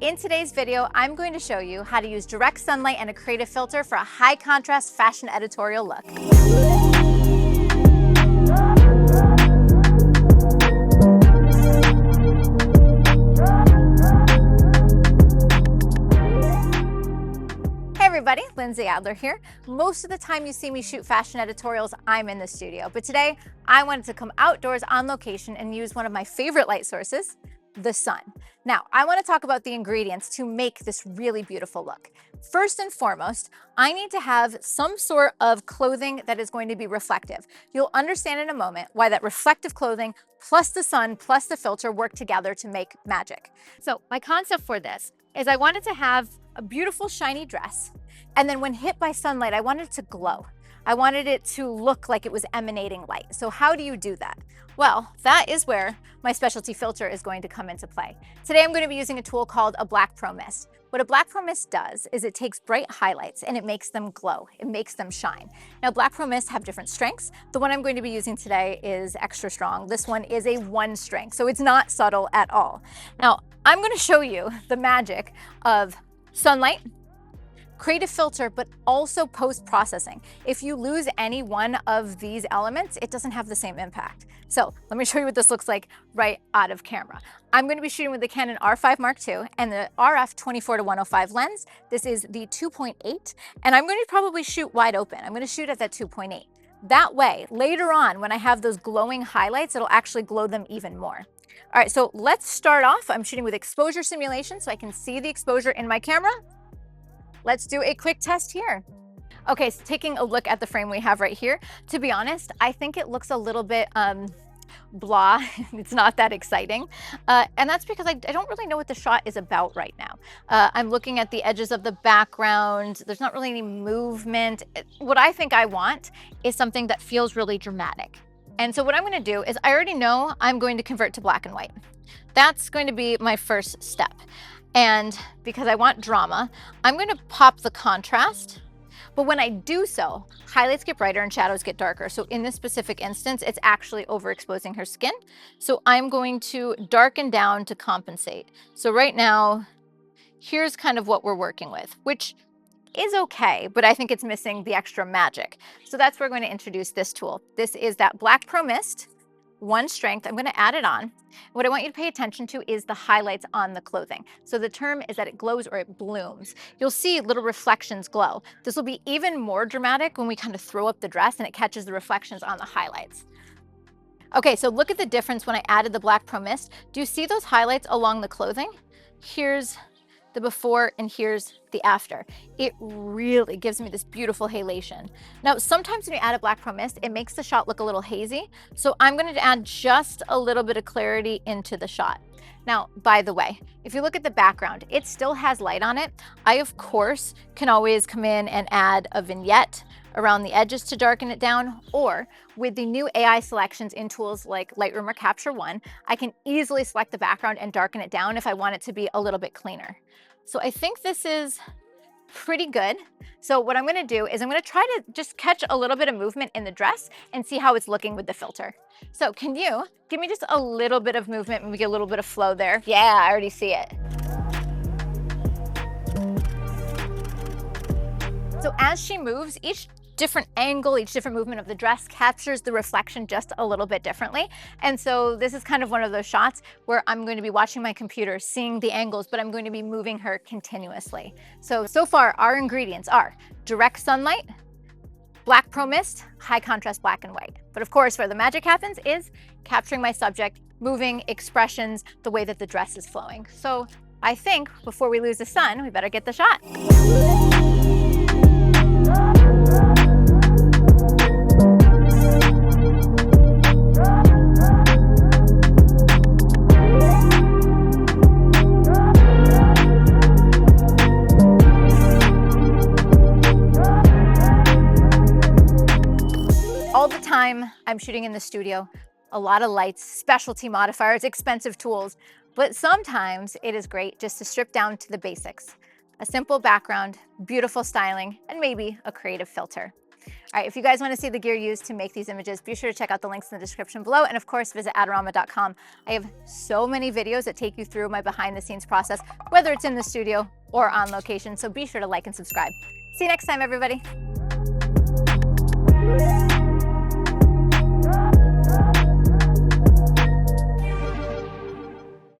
In today's video, I'm going to show you how to use direct sunlight and a creative filter for a high contrast fashion editorial look. Hey everybody, Lindsay Adler here. Most of the time you see me shoot fashion editorials, I'm in the studio. But today, I wanted to come outdoors on location and use one of my favorite light sources, the sun. Now, I want to talk about the ingredients to make this really beautiful look. First and foremost, I need to have some sort of clothing that is going to be reflective. You'll understand in a moment why that reflective clothing plus the sun plus the filter work together to make magic. So my concept for this is I wanted to have a beautiful shiny dress, and then when hit by sunlight, I wanted it to glow. I wanted it to look like it was emanating light. So how do you do that? Well, that is where my specialty filter is going to come into play. Today, I'm going to be using a tool called a Black Pro Mist. What a Black Pro Mist does is it takes bright highlights and it makes them glow. It makes them shine. Now, Black Pro Mists have different strengths. The one I'm going to be using today is extra strong. This one is a 1 strength, so it's not subtle at all. Now, I'm going to show you the magic of sunlight, creative filter, but also post-processing. If you lose any one of these elements, it doesn't have the same impact. So let me show you what this looks like right out of camera. I'm going to be shooting with the Canon R5 Mark II and the RF 24-105 lens. This is the 2.8, and I'm going to probably shoot wide open. I'm going to shoot at that 2.8. That way, later on, when I have those glowing highlights, it'll actually glow them even more. All right, so let's start off. I'm shooting with exposure simulation so I can see the exposure in my camera. Let's do a quick test here. Okay, so taking a look at the frame we have right here, to be honest, I think it looks a little bit blah. It's not that exciting. And that's because I don't really know what the shot is about right now. I'm looking at the edges of the background. There's not really any movement. What I think I want is something that feels really dramatic. And so what I'm going to do is I already know I'm going to convert to black and white. That's going to be my first step. And because I want drama, I'm going to pop the contrast. But when I do so, highlights get brighter and shadows get darker. So in this specific instance, it's actually overexposing her skin. So I'm going to darken down to compensate. So right now, here's kind of what we're working with, which is okay, but I think it's missing the extra magic. So that's where we're going to introduce this tool. This is that Black Pro Mist, 1 strength. I'm going to add it on. What I want you to pay attention to is the highlights on the clothing. So the term is that it glows or it blooms. You'll see little reflections glow. This will be even more dramatic when we kind of throw up the dress and it catches the reflections on the highlights. Okay, so look at the difference when I added the Black Pro Mist. Do you see those highlights along the clothing? Here's the before and here's the after. It really gives me this beautiful halation. Now, sometimes when you add a Black Pro Mist, it makes the shot look a little hazy. So I'm going to add just a little bit of clarity into the shot. Now, by the way, if you look at the background, it still has light on it. I, of course, can always come in and add a vignette around the edges to darken it down, or with the new AI selections in tools like Lightroom or Capture One, I can easily select the background and darken it down if I want it to be a little bit cleaner. So I think this is pretty good. So what I'm going to do is I'm going to try to just catch a little bit of movement in the dress and see how it's looking with the filter. So can you give me just a little bit of movement and we get a little bit of flow there? Yeah, I already see it. So as she moves, each different angle, each different movement of the dress captures the reflection just a little bit differently. And so this is kind of one of those shots where I'm going to be watching my computer, seeing the angles, but I'm going to be moving her continuously. So far our ingredients are direct sunlight, Black Pro Mist, high contrast black and white. But of course, where the magic happens is capturing my subject, moving expressions, the way that the dress is flowing. So I think before we lose the sun, we better get the shot. All the time I'm shooting in the studio, a lot of lights, specialty modifiers, expensive tools, but sometimes it is great just to strip down to the basics. A simple background, beautiful styling, and maybe a creative filter. All right, if you guys want to see the gear used to make these images, be sure to check out the links in the description below. And of course, visit adorama.com. I have so many videos that take you through my behind the scenes process, whether it's in the studio or on location. So be sure to like and subscribe. See you next time, everybody.